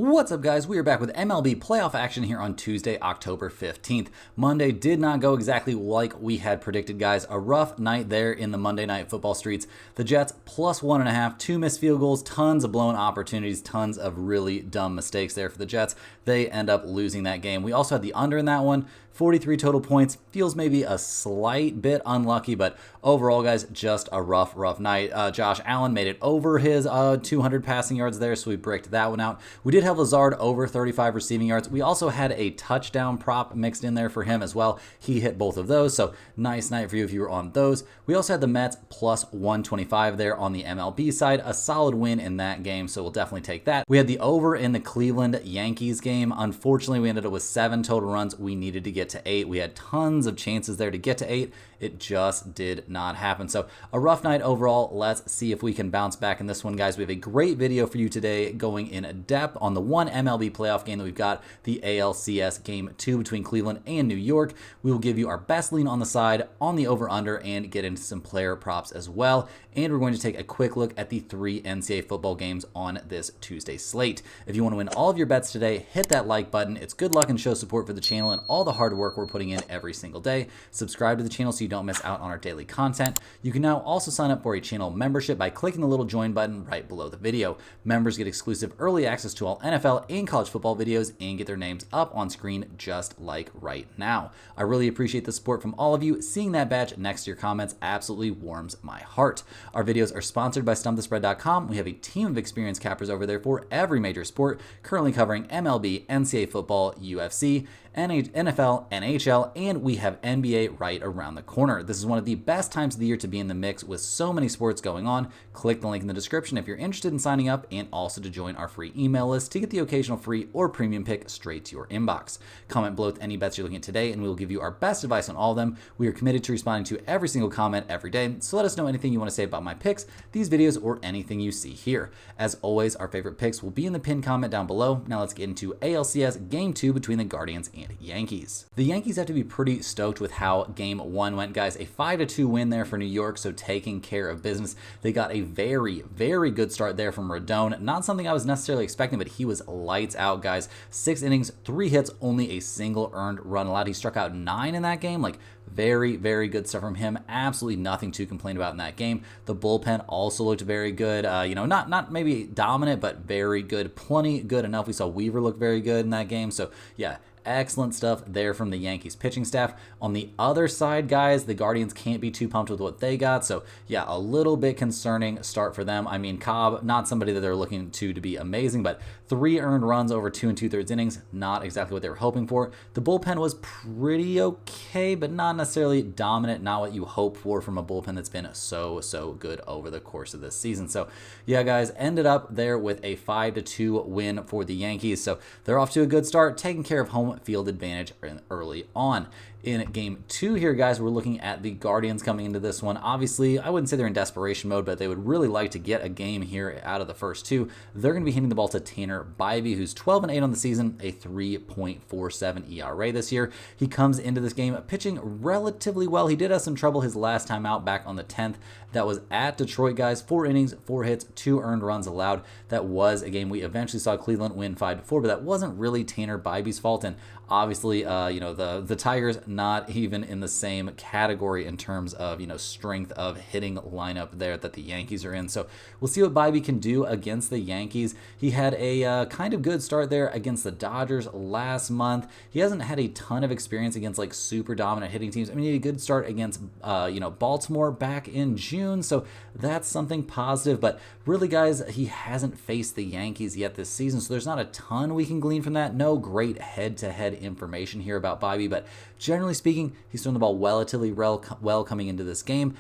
What's up, guys? We are back with MLB playoff action here on Tuesday, October 15th. Monday did not go exactly like we had predicted, guys. A rough night there in the Monday Night Football streets. The Jets plus 1.5, 2 missed field goals, tons of blown opportunities, tons of really dumb mistakes there for the Jets. They end up losing that game. We also had the under in that one. 43 total points. Feels maybe a slight bit unlucky, but overall, guys, just a rough night. Josh Allen made it over his 200 passing yards there, so we bricked that one out. We did have Lazard over 35 receiving yards. We also had a touchdown prop mixed in there for him as well. He hit both of those, so nice night for you if you were on those. We also had the Mets plus 125 there on the MLB side. A solid win in that game, so we'll definitely take that. We had the over in the Cleveland Yankees game. Unfortunately, we ended up with 7 total runs. We needed to get to 8. We had tons of chances there to get to 8. It just did not happen. So a rough night overall. Let's see if we can bounce back in this one, guys. We have a great video for you today going in depth on the one MLB playoff game that we've got, the ALCS Game 2 between Cleveland and New York. We will give you our best lean on the side, on the over-under, and get into some player props as well. And we're going to take a quick look at the 3 NCAA football games on this Tuesday slate. If you want to win all of your bets today, hit that like button. It's good luck and show support for the channel and all the hard work we're putting in every single day. Subscribe to the channel so you don't miss out on our daily content. You can now also sign up for a channel membership by clicking the little join button right below the video. Members get exclusive early access to all NFL and college football videos and get their names up on screen just like right now. I really appreciate the support from all of you. Seeing that badge next to your comments absolutely warms my heart. Our videos are sponsored by StumpTheSpread.com. We have a team of experienced cappers over there for every major sport, currently covering MLB, NCAA football, UFC, NFL, NHL, and we have NBA right around the corner. This is one of the best times of the year to be in the mix with so many sports going on. Click the link in the description if you're interested in signing up and also to join our free email list to get the occasional free or premium pick straight to your inbox. Comment below with any bets you're looking at today and we will give you our best advice on all of them. We are committed to responding to every single comment every day, so let us know anything you want to say about my picks, these videos, or anything you see here. As always, our favorite picks will be in the pinned comment down below. Now let's get into ALCS Game 2 between the Guardians and Yankees. The Yankees have to be pretty stoked with how Game 1 went, guys. A 5-2 win there for New York, so taking care of business. They got a very good start there from Rodon. Not something I was necessarily expecting, but he was lights out, guys. 6 innings, 3 hits, only a single earned run allowed. He struck out 9 in that game. Like, very good stuff from him. Absolutely nothing to complain about in that game. The bullpen also looked very good. Not maybe dominant, but very good. Plenty good enough. We saw Weaver look very good in that game. So yeah, excellent stuff there from the Yankees pitching staff. On the other side, guys, the Guardians can't be too pumped with what they got. So yeah, a little bit concerning start for them. I mean, Cobb, not somebody that they're looking to be amazing, but 3 earned runs over 2 2/3 innings, not exactly what they were hoping for. The bullpen was pretty okay, but not necessarily dominant, not what you hope for from a bullpen that's been so good over the course of this season. So yeah, guys, ended up there with a 5-2 win for the Yankees. So they're off to a good start, taking care of home field advantage early on. In Game 2 here, guys, we're looking at the Guardians coming into this one. Obviously, I wouldn't say they're in desperation mode, but they would really like to get a game here out of the first 2. They're going to be hitting the ball to Tanner Bybee, who's 12-8 on the season, a 3.47 ERA this year. He comes into this game pitching relatively well. He did have some trouble his last time out back on the 10th. That was at Detroit, guys. 4 innings, 4 hits, 2 earned runs allowed. That was a game we eventually saw Cleveland win 5-4, but that wasn't really Tanner Bybee's fault. And obviously, the Tigers not even in the same category in terms of, strength of hitting lineup there that the Yankees are in. So we'll see what Bybee can do against the Yankees. He had a kind of good start there against the Dodgers last month. He hasn't had a ton of experience against like super dominant hitting teams. I mean, he had a good start against, Baltimore back in June. So that's something positive. But really, guys, he hasn't faced the Yankees yet this season. So there's not a ton we can glean from that. No great head-to-head information here about Bybee, but generally speaking, he's throwing the ball relatively well coming into this game.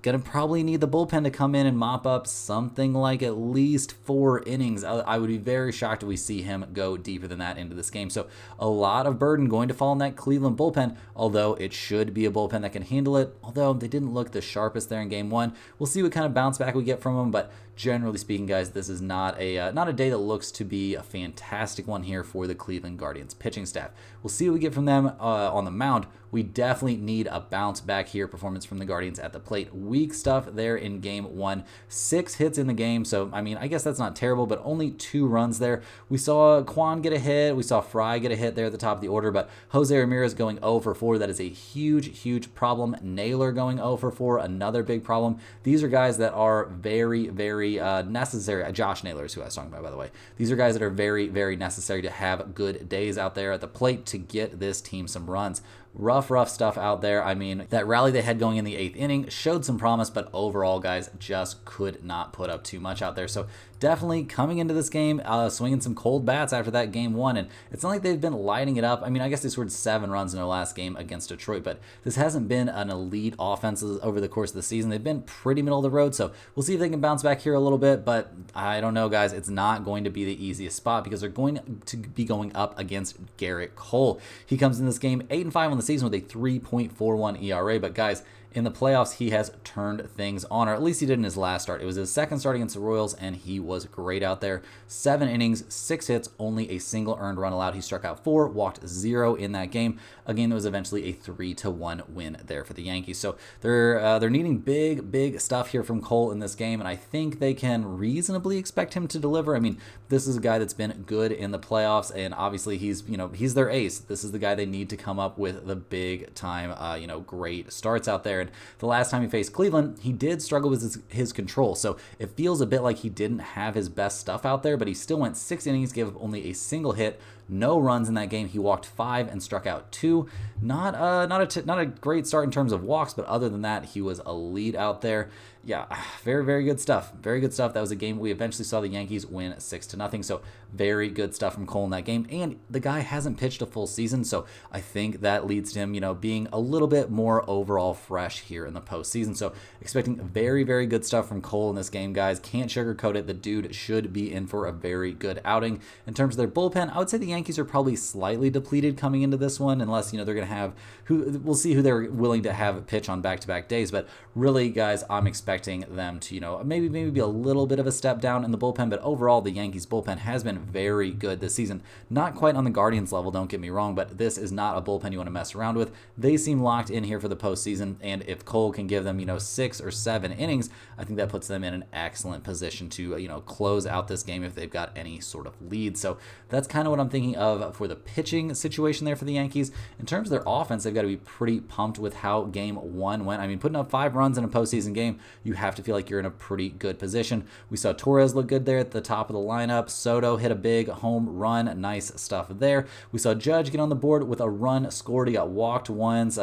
Gonna probably need the bullpen to come in and mop up something like at least 4 innings. I would be very shocked if we see him go deeper than that into this game. So a lot of burden going to fall on that Cleveland bullpen, although it should be a bullpen that can handle it. Although they didn't look the sharpest there in Game 1. We'll see what kind of bounce back we get from him, but generally speaking, guys, this is not a day that looks to be a fantastic one here for the Cleveland Guardians pitching staff. We'll see what we get from them on the mound. We definitely need a bounce back here performance from the Guardians at the plate. Weak stuff there in game 1. 6 hits in the game, so I mean, I guess that's not terrible, but only 2 runs there. We saw Quan get a hit. We saw Fry get a hit there at the top of the order, but Jose Ramirez going 0 for 4. That is a huge problem. Naylor going 0 for 4. Another big problem. These are guys that are very necessary. Josh Naylor is who I was talking about, by the way. These are guys that are very necessary to have good days out there at the plate to get this team some runs. Rough stuff out there. I mean, that rally they had going in the 8th inning showed some promise, but overall, guys, just could not put up too much out there. So definitely coming into this game, swinging some cold bats after that game 1, and it's not like they've been lighting it up. I mean, I guess they scored 7 runs in their last game against Detroit, but this hasn't been an elite offense over the course of the season. They've been pretty middle of the road, so we'll see if they can bounce back here a little bit, but I don't know, guys. It's not going to be the easiest spot because they're going to be going up against Garrett Cole. He comes in this game 8-5 on the season with a 3.41 ERA, but guys, in the playoffs, he has turned things on, or at least he did in his last start. It was his second start against the Royals, and he was great out there. 7 innings, 6 hits, only a single earned run allowed. He struck out 4, walked 0 in that game. A game that was eventually a 3-1 win there for the Yankees. So they're needing big stuff here from Cole in this game, and I think they can reasonably expect him to deliver. I mean, this is a guy that's been good in the playoffs, and obviously he's their ace. This is the guy they need to come up with the big time, great starts out there. And the last time he faced Cleveland, he did struggle with his control. So it feels a bit like he didn't have his best stuff out there, but he still went 6 innings, gave up only a single hit, no runs in that game. He walked 5 and struck out 2. Not a great start in terms of walks, but other than that, he was elite out there. Yeah, very good stuff. Very good stuff. That was a game we eventually saw the Yankees win 6-0. So very good stuff from Cole in that game. And the guy hasn't pitched a full season, so I think that leads to him, being a little bit more overall fresh here in the postseason. So expecting very good stuff from Cole in this game, guys. Can't sugarcoat it. The dude should be in for a very good outing. In terms of their bullpen, I would say the Yankees are probably slightly depleted coming into this one, unless they're going to have we'll see who they're willing to have pitch on back-to-back days. But really, guys, I'm expecting them to maybe be a little bit of a step down in the bullpen. But overall, the Yankees bullpen has been very good this season. Not quite on the Guardians level, don't get me wrong, but this is not a bullpen you want to mess around with. They seem locked in here for the postseason, and if Cole can give them 6 or 7 innings, I think that puts them in an excellent position to close out this game if they've got any sort of lead. So that's kind of what I'm thinking of for the pitching situation there for the Yankees. In terms of their offense, they've got to be pretty pumped with how game 1 went. I mean, putting up 5 runs in a postseason game, you have to feel like you're in a pretty good position. We saw Torres look good there at the top of the lineup. Soto hit a big home run. Nice stuff there. We saw Judge get on the board with a run scored. He got walked once.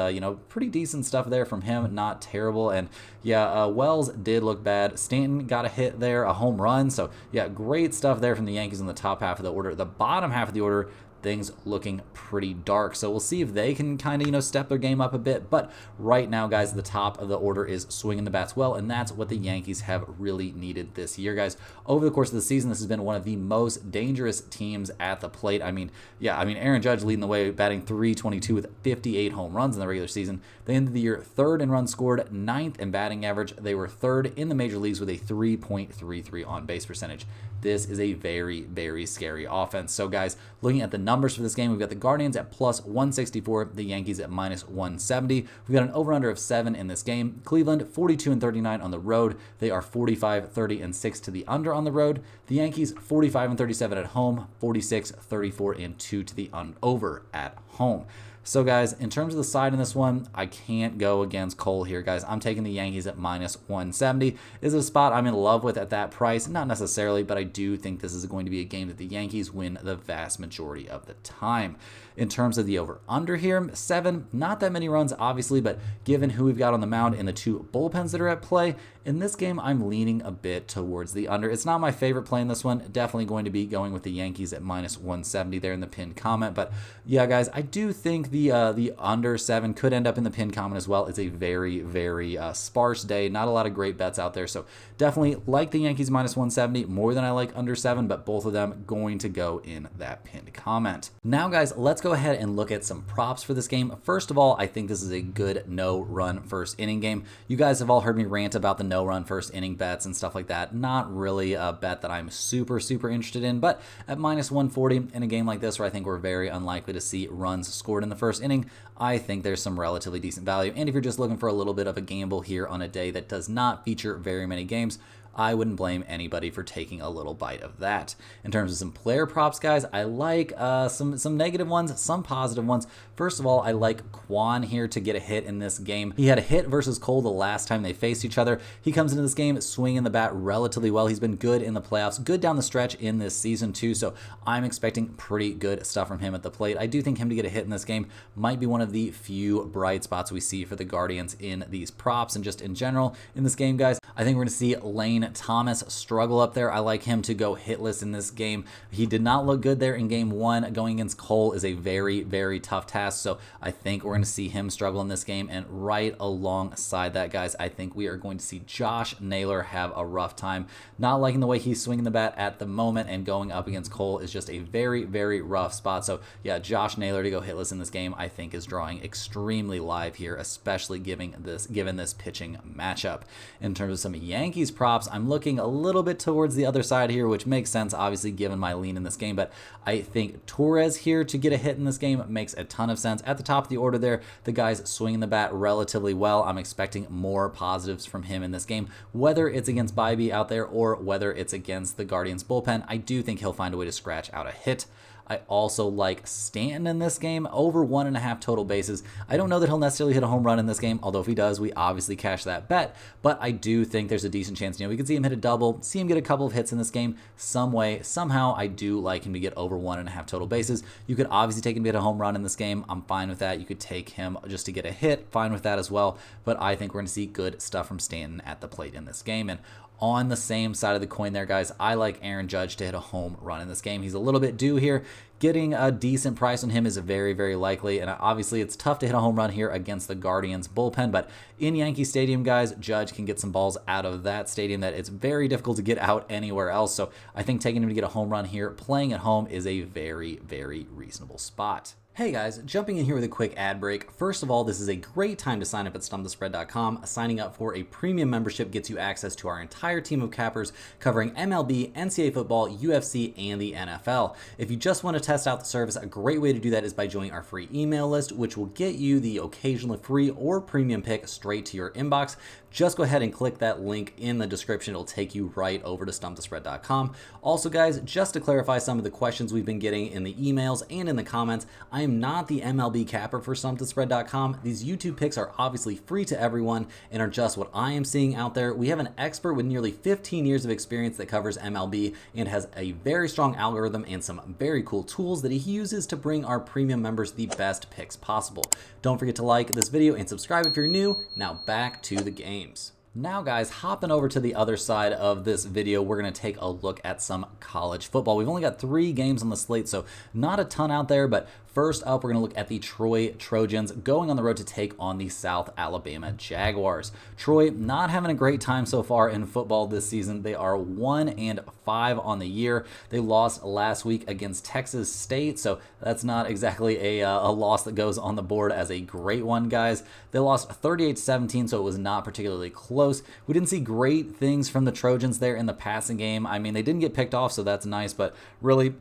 Pretty decent stuff there from him. Not terrible. And yeah, Wells did look bad. Stanton got a hit there, a home run. So yeah, great stuff there from the Yankees in the top half of the order. The bottom half of the order, things looking pretty dark. So we'll see if they can kind of, step their game up a bit. But right now, guys, the top of the order is swinging the bats well, and that's what the Yankees have really needed this year, guys. Over the course of the season, this has been one of the most dangerous teams at the plate. Aaron Judge leading the way, batting .322 with 58 home runs in the regular season. They ended the year 3rd in runs scored, 9th in batting average. They were 3rd in the major leagues with a 3.33 on-base percentage. This is a very scary offense. So, guys, looking at the numbers for this game, we've got the Guardians at plus 164, the Yankees at minus 170. We've got an over-under of 7 in this game. Cleveland, 42-39 on the road. They are 45-30-6 to the under on the road. The Yankees, 45-37 at home, 46-34-2 to the over at home. So, guys, in terms of the side in this one, I can't go against Cole here, guys. I'm taking the Yankees at minus 170. Is it a spot I'm in love with at that price? Not necessarily, but I do think this is going to be a game that the Yankees win the vast majority of the time. In terms of the over-under here, 7, not that many runs, obviously, but given who we've got on the mound and the 2 bullpens that are at play, in this game, I'm leaning a bit towards the under. It's not my favorite play in this one. Definitely going to be going with the Yankees at minus 170 there in the pinned comment. But yeah, guys, I do think the under 7 could end up in the pinned comment as well. It's a very sparse day. Not a lot of great bets out there. So definitely like the Yankees minus 170 more than I like under 7, but both of them going to go in that pinned comment. Now, guys, let's go ahead and look at some props for this game. First of all, I think this is a good no-run first inning game. You guys have all heard me rant about the no-run first inning bets and stuff like that. Not really a bet that I'm super interested in, but at minus 140 in a game like this where I think we're very unlikely to see runs scored in the first inning, I think there's some relatively decent value. And if you're just looking for a little bit of a gamble here on a day that does not feature very many games, I wouldn't blame anybody for taking a little bite of that. In terms of some player props, guys, I like some negative ones, some positive ones. First of all, I like Quan here to get a hit in this game. He had a hit versus Cole the last time they faced each other. He comes into this game swinging the bat relatively well. He's been good in the playoffs, good down the stretch in this season too, so I'm expecting pretty good stuff from him at the plate. I do think him to get a hit in this game might be one of the few bright spots we see for the Guardians in these props and just in general in this game, guys. I think we're going to see Lane Thomas struggle up there. I like him to go hitless in this game. He did not look good there in game one. Going against Cole is a very tough task, so I think we're going to see him struggle in this game. And right alongside that, guys, I think we are going to see Josh Naylor have a rough time. Not liking the way he's swinging the bat at the moment, and going up against Cole is just a very rough spot. So yeah, Josh Naylor to go hitless in this game I think is drawing extremely live here, especially given this pitching matchup. In terms of some Yankees props, I'm looking a little bit towards the other side here, which makes sense obviously given my lean in this game, but I think Torres here to get a hit in this game makes a ton of sense. At the top of the order there, the guy's swinging the bat relatively well. I'm expecting more positives from him in this game, whether it's against Bybee out there or whether it's against the Guardians bullpen. I do think he'll find a way to scratch out a hit. I also like Stanton in this game, over 1.5 total bases. I don't know that he'll necessarily hit a home run in this game, although if he does, we obviously cash that bet, but I do think there's a decent chance, we could see him hit a double, see him get a couple of hits in this game some way, somehow. I do like him to get over 1.5 total bases. You could obviously take him to get a home run in this game. I'm fine with that. You could take him just to get a hit, fine with that as well, but I think we're going to see good stuff from Stanton at the plate in this game. And on the same side of the coin there, guys, I like Aaron Judge to hit a home run in this game. He's a little bit due here. Getting a decent price on him is very likely, and obviously it's tough to hit a home run here against the Guardians bullpen, but in Yankee Stadium, guys, Judge can get some balls out of that stadium that it's very difficult to get out anywhere else, so I think taking him to get a home run here, playing at home, is a very reasonable spot. Hey guys, jumping in here with a quick ad break. First of all, this is a great time to sign up at stumpthespread.com. Signing up for a premium membership gets you access to our entire team of cappers covering MLB, NCAA football, UFC, and the NFL. If you just want to test out the service, a great way to do that is by joining our free email list, which will get you the occasional free or premium pick straight to your inbox. Just go ahead and click that link in the description. It'll take you right over to stumpthespread.com. Also, guys, just to clarify some of the questions we've been getting in the emails and in the comments, I am not the MLB capper for stumpthespread.com. These YouTube picks are obviously free to everyone and are just what I am seeing out there. We have an expert with nearly 15 years of experience that covers MLB and has a very strong algorithm and some very cool tools that he uses to bring our premium members the best picks possible. Don't forget to like this video and subscribe if you're new. Now back to the games. Now guys, hopping over to the other side of this video, we're going to take a look at some college football. We've only got 3 games on the slate, so not a ton out there, but first up, we're going to look at the Troy Trojans going on the road to take on the South Alabama Jaguars. Troy not having a great time so far in football this season. They are 1-5 on the year. They lost last week against Texas State, so that's not exactly a loss that goes on the board as a great one, guys. They lost 38-17, so it was not particularly close. We didn't see great things from the Trojans there in the passing game. I mean, they didn't get picked off, so that's nice, but really,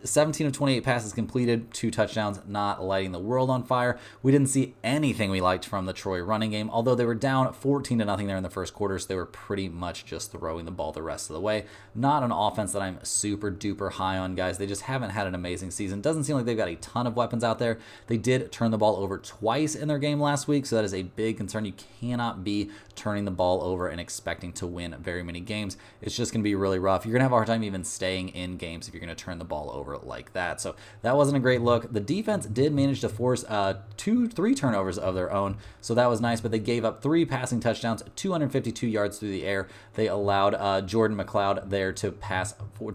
17 of 28 passes completed, 2 touchdowns, not lighting the world on fire. We didn't see anything we liked from the Troy running game, although they were down 14-0 there in the first quarter, so they were pretty much just throwing the ball the rest of the way. Not an offense that I'm super duper high on, guys. They just haven't had an amazing season. Doesn't seem like they've got a ton of weapons out there. They did turn the ball over twice in their game last week, so that is a big concern. You cannot be turning the ball over and expecting to win very many games. It's just going to be really rough. You're going to have a hard time even staying in games if you're going to turn the ball over like that. So that wasn't a great look. The defense did manage to force 3 turnovers of their own, so that was nice, but they gave up 3 passing touchdowns, 252 yards through the air. They allowed Jordan McLeod there to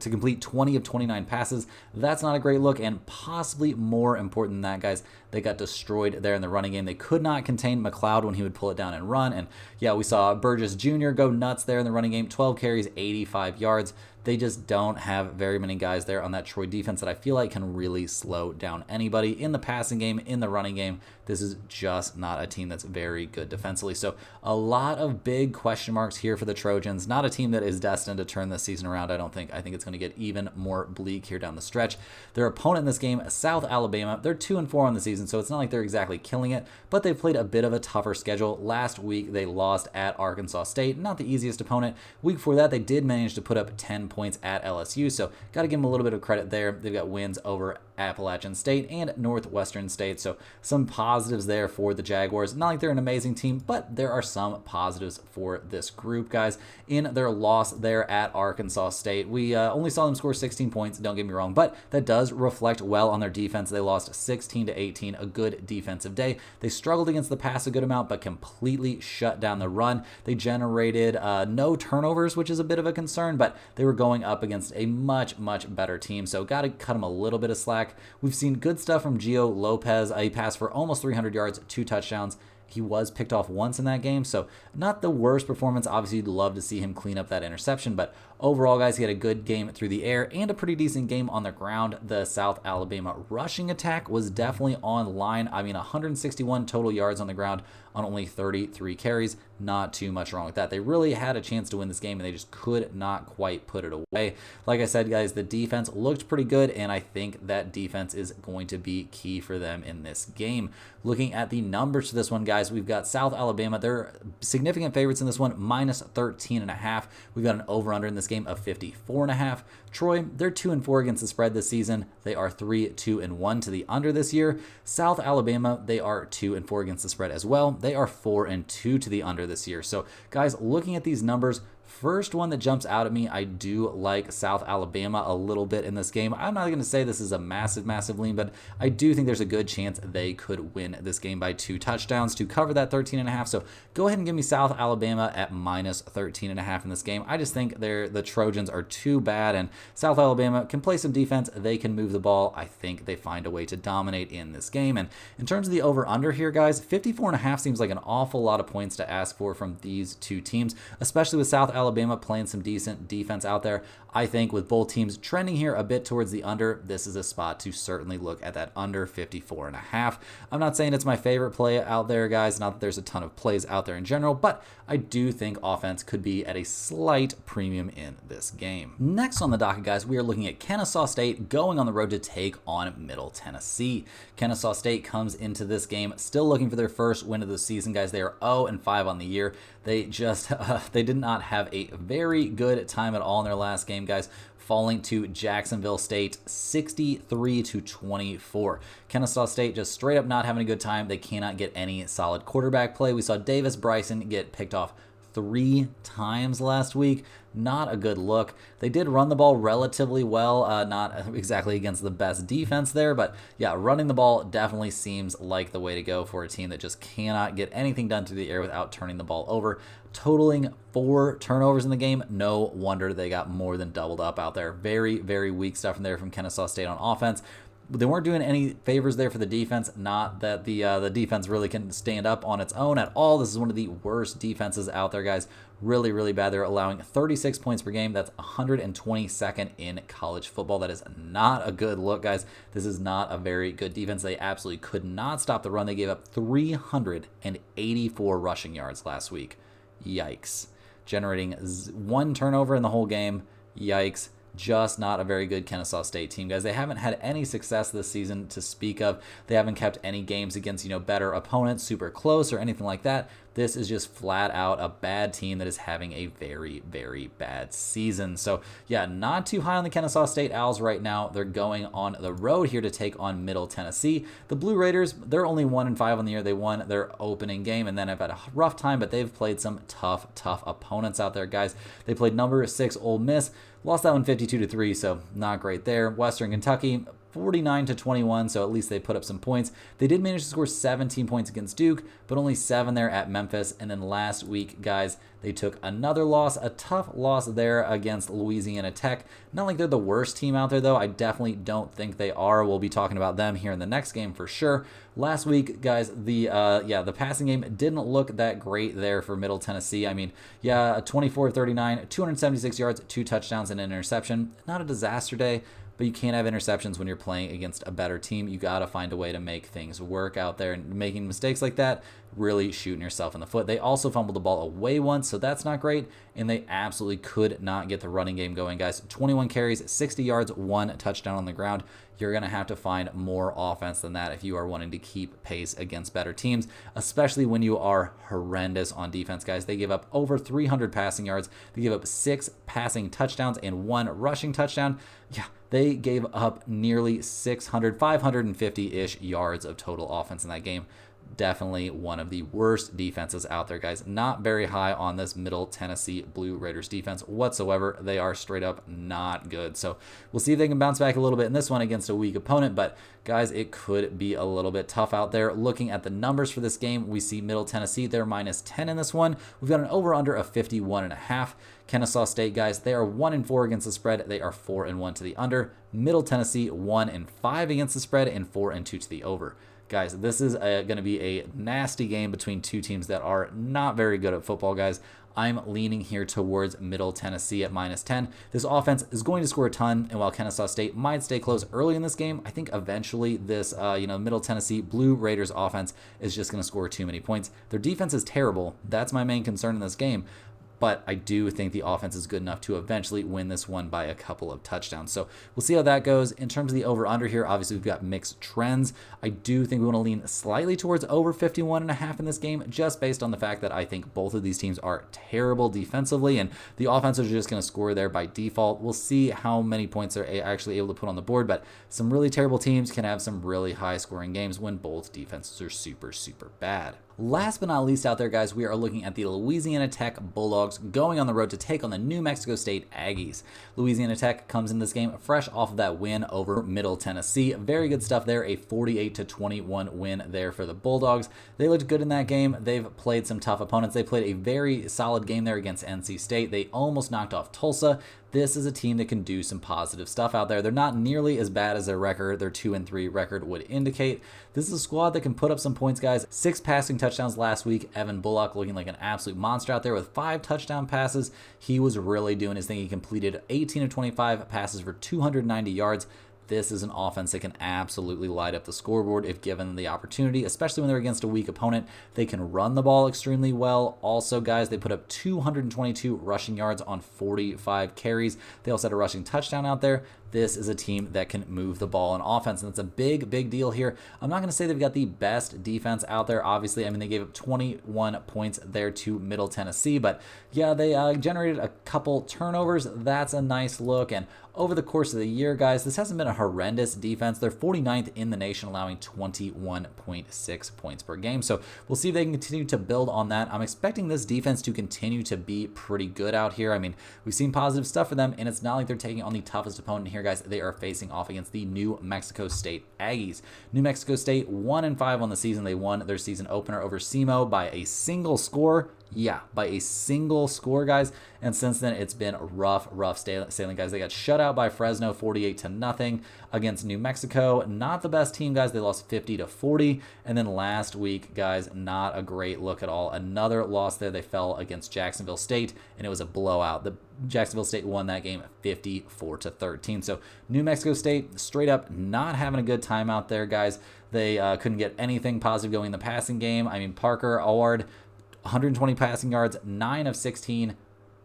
complete 20 of 29 passes. That's not a great look, and possibly more important than that, guys, they got destroyed there in the running game. They could not contain McLeod when he would pull it down and run, and yeah, we saw Burgess Jr. go nuts there in the running game, 12 carries, 85 yards. they just don't have very many guys there on that Troy defense that I feel like can really slow down anybody in the passing game, in the running game. This is just not a team that's very good defensively. So a lot of big question marks here for the Trojans. Not a team that is destined to turn this season around, I don't think. I think it's going to get even more bleak here down the stretch. Their opponent in this game, South Alabama, they're 2-4 on the season, so it's not like they're exactly killing it, but they've played a bit of a tougher schedule. Last week, they lost at Arkansas State. Not the easiest opponent. Week before that, they did manage to put up 10 points at LSU, so got to give them a little bit of credit there. They've got wins over Appalachian State and Northwestern State, so some positives there for the Jaguars. Not like they're an amazing team, but there are some positives for this group, guys. In their loss there at Arkansas State, we only saw them score 16 points, don't get me wrong, but that does reflect well on their defense. They lost 16-18, a good defensive day. They struggled against the pass a good amount, but completely shut down the run. They generated no turnovers, which is a bit of a concern, but they were going up against a much better team, so got to cut them a little bit of slack. We've seen good stuff from Gio Lopez. He passed for almost 300 yards, 2 touchdowns. He was picked off once in that game, so not the worst performance. Obviously, you'd love to see him clean up that interception, but overall, guys, he had a good game through the air and a pretty decent game on the ground. The South Alabama rushing attack was definitely on line. I mean, 161 total yards on the ground on only 33 carries. Not too much wrong with that. They really had a chance to win this game, and they just could not quite put it away. Like I said, guys, the defense looked pretty good, and I think that defense is going to be key for them in this game. Looking at the numbers to this one, guys, we've got South Alabama. They're significant favorites in this one, minus 13.5. We've got an over-under in this game of 54.5. Troy, they're 2-4 against the spread this season. They are 3-2-1 to the under this year. South Alabama, they are 2-4 against the spread as well. They are 4-2 to the under this year. So, guys, looking at these numbers, first one that jumps out at me, I do like South Alabama a little bit in this game. I'm not going to say this is a massive lean, but I do think there's a good chance they could win this game by 2 touchdowns to cover that 13.5. So go ahead and give me South Alabama at minus 13.5 in this game. I just think the Trojans are too bad, and South Alabama can play some defense. They can move the ball. I think they find a way to dominate in this game. And in terms of the over-under here, guys, 54.5 seems like an awful lot of points to ask for from these two teams, especially with South Alabama playing some decent defense out there. I think with both teams trending here a bit towards the under, this is a spot to certainly look at that under 54.5. I'm not saying it's my favorite play out there, guys. Not that there's a ton of plays out there in general, but I do think offense could be at a slight premium in this game. Next on the docket, guys, we are looking at Kennesaw State going on the road to take on Middle Tennessee. Kennesaw State comes into this game still looking for their first win of the season, guys. They are 0-5 on the year. They just they did not have a very good time at all in their last game, guys, falling to Jacksonville State 63-24. Kennesaw State just straight up not having a good time. They cannot get any solid quarterback play. We saw Davis Bryson get picked off 3 times last week. Not a good look. They did run the ball relatively well, not exactly against the best defense there, but yeah, running the ball definitely seems like the way to go for a team that just cannot get anything done through the air without turning the ball over. Totaling 4 turnovers in the game. No wonder they got more than doubled up out there. Very weak stuff from there from Kennesaw State on offense. They weren't doing any favors there for the defense. Not that the defense really can stand up on its own at all. This is one of the worst defenses out there, guys. Really bad. They're allowing 36 points per game. That's 122nd in college football. That is not a good look, guys. This is not a very good defense. They absolutely could not stop the run. They gave up 384 rushing yards last week. Yikes. Generating 1 turnover in the whole game. Yikes. Just not a very good Kennesaw State team, guys. They haven't had any success this season to speak of. They haven't kept any games against, better opponents, super close or anything like that. This is just flat out a bad team that is having a very bad season. So yeah, not too high on the Kennesaw State Owls right now. They're going on the road here to take on Middle Tennessee. The Blue Raiders, they're only 1-5 on the year. They won their opening game and then have had a rough time, but they've played some tough opponents out there, guys. They played number 6 Ole Miss. Lost that one 52-3, so not great there. Western Kentucky, 49-21, so at least they put up some points. They did manage to score 17 points against Duke, but only 7 there at Memphis. And then last week, guys, they took another loss, a tough loss there against Louisiana Tech. Not like they're the worst team out there, though. I definitely don't think they are. We'll be talking about them here in the next game for sure. Last week, guys, the passing game didn't look that great there for Middle Tennessee. I mean, 24-39, 276 yards, 2 touchdowns, and an interception. Not a disaster day, but you can't have interceptions when you're playing against a better team. You got to find a way to make things work out there, and making mistakes like that, really shooting yourself in the foot. They also fumbled the ball away once, so that's not great, and they absolutely could not get the running game going, guys. 21 carries, 60 yards, 1 touchdown on the ground. You're going to have to find more offense than that if you are wanting to keep pace against better teams, especially when you are horrendous on defense, guys. They gave up over 300 passing yards. They gave up 6 passing touchdowns and 1 rushing touchdown. They gave up nearly 550-ish yards of total offense in that game. Definitely one of the worst defenses out there, guys. Not very high on this Middle Tennessee Blue Raiders defense whatsoever. They are straight up not good. So we'll see if they can bounce back a little bit in this one against a weak opponent. But guys, it could be a little bit tough out there. Looking at the numbers for this game, we see Middle Tennessee, they're -10 in this one. We've got an over-under of 51.5. Kennesaw State, guys, they are 1-4 against the spread. They are 4-1 to the under. Middle Tennessee, 1-5 against the spread and 4-2 to the over. Guys, this is going to be a nasty game between two teams that are not very good at football, guys. I'm leaning here towards Middle Tennessee at -10. This offense is going to score a ton, and while Kennesaw State might stay close early in this game, I think eventually this Middle Tennessee Blue Raiders offense is just going to score too many points. Their defense is terrible. That's my main concern in this game. But I do think the offense is good enough to eventually win this one by a couple of touchdowns. So we'll see how that goes. In terms of the over-under here, obviously we've got mixed trends. I do think we want to lean slightly towards over 51.5 in this game, just based on the fact that I think both of these teams are terrible defensively, and the offense is just going to score there by default. We'll see how many points they're actually able to put on the board, but some really terrible teams can have some really high-scoring games when both defenses are super, super bad. Last but not least out there, guys, we are looking at the Louisiana Tech Bulldogs going on the road to take on the New Mexico State Aggies. Louisiana Tech comes in this game fresh off of that win over Middle Tennessee. Very good stuff there, a 48-21 win there for the Bulldogs. They looked good in that game. They've played some tough opponents. They played a very solid game there against NC State. They almost knocked off Tulsa. This is a team that can do some positive stuff out there. They're not nearly as bad as their record, their 2-3 record would indicate. This is a squad that can put up some points, guys. 6 passing touchdowns last week. Evan Bullock looking like an absolute monster out there with 5 touchdown passes. He was really doing his thing. He completed 18 of 25 passes for 290 yards. This is an offense that can absolutely light up the scoreboard if given the opportunity, especially when they're against a weak opponent. They can run the ball extremely well. Also, guys, they put up 222 rushing yards on 45 carries. They also had a rushing touchdown out there. This is a team that can move the ball in offense, and it's a big, big deal here. I'm not going to say they've got the best defense out there, obviously. I mean, they gave up 21 points there to Middle Tennessee, but yeah, they generated a couple turnovers. That's a nice look, and over the course of the year, guys, this hasn't been a horrendous defense. They're 49th in the nation, allowing 21.6 points per game, so we'll see if they can continue to build on that. I'm expecting this defense to continue to be pretty good out here. I mean, we've seen positive stuff for them, and it's not like they're taking on the toughest opponent here, guys. They are facing off against the New Mexico State Aggies. New Mexico State 1-5 on the season. They won their season opener over SEMO by a single score. Yeah, by a single score, guys. And since then, it's been rough sailing, guys. They got shut out by Fresno 48-0 against New Mexico. Not the best team, guys. They lost 50-40. And then last week, guys, not a great look at all. Another loss there. They fell against Jacksonville State, and it was a blowout. The Jacksonville State won that game 54-13. So New Mexico State straight up not having a good time out there, guys. They couldn't get anything positive going in the passing game. I mean, Parker Award, 120 passing yards, 9 of 16,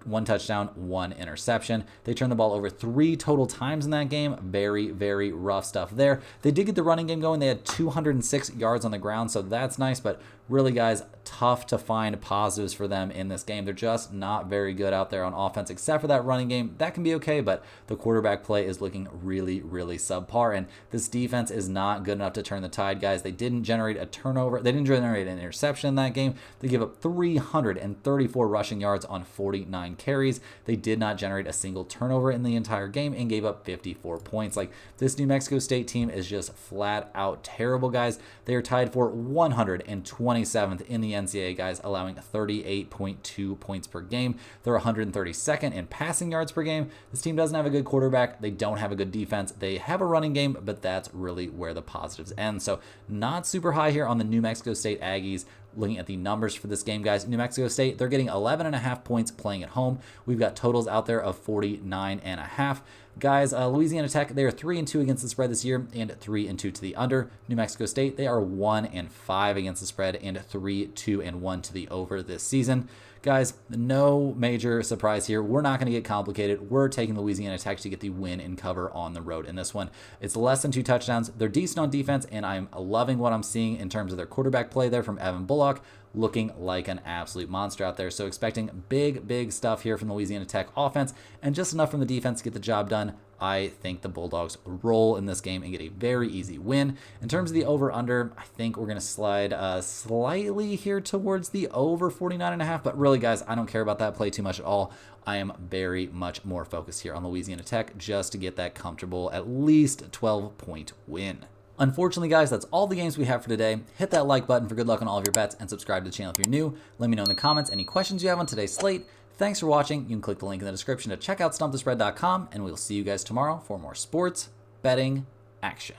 1 touchdown, 1 interception. They turned the ball over 3 total times in that game. Very, very rough stuff there. They did get the running game going. They had 206 yards on the ground, so that's nice, but Really, guys, tough to find positives for them in this game. They're just not very good out there on offense, except for that running game. That can be okay, but the quarterback play is looking really, really subpar, and this defense is not good enough to turn the tide, guys. They didn't generate a turnover. They didn't generate an interception in that game. They give up 334 rushing yards on 49 carries. They did not generate a single turnover in the entire game and gave up 54 points. Like, this New Mexico State team is just flat out terrible, guys. They are tied for 127th in the NCAA, guys, allowing 38.2 points per game. They're 132nd in passing yards per game. This team doesn't have a good quarterback. They don't have a good defense. They have a running game, but that's really where the positives end. So not super high here on the New Mexico State Aggies. Looking at the numbers for this game, guys, New Mexico State, they're getting 11.5 points playing at home. We've got totals out there of 49.5. Guys, Louisiana Tech, they are 3-2 against the spread this year and 3-2 to the under. New Mexico State, they are 1-5 against the spread and 3-2-1 to the over this season. Guys, no major surprise here. We're not going to get complicated. We're taking Louisiana Tech to get the win and cover on the road in this one. It's less than 2 touchdowns. They're decent on defense, and I'm loving what I'm seeing in terms of their quarterback play there from Evan Bullock, looking like an absolute monster out there. So expecting big, big stuff here from the Louisiana Tech offense and just enough from the defense to get the job done. I think the Bulldogs roll in this game and get a very easy win. In terms of the over-under, I think we're going to slide slightly here towards the over 49.5. But really, guys, I don't care about that play too much at all. I am very much more focused here on Louisiana Tech just to get that comfortable, at least 12-point win. Unfortunately, guys, that's all the games we have for today. Hit that like button for good luck on all of your bets and subscribe to the channel if you're new. Let me know in the comments any questions you have on today's slate. Thanks for watching. You can click the link in the description to check out stumpthespread.com, and we'll see you guys tomorrow for more sports betting action.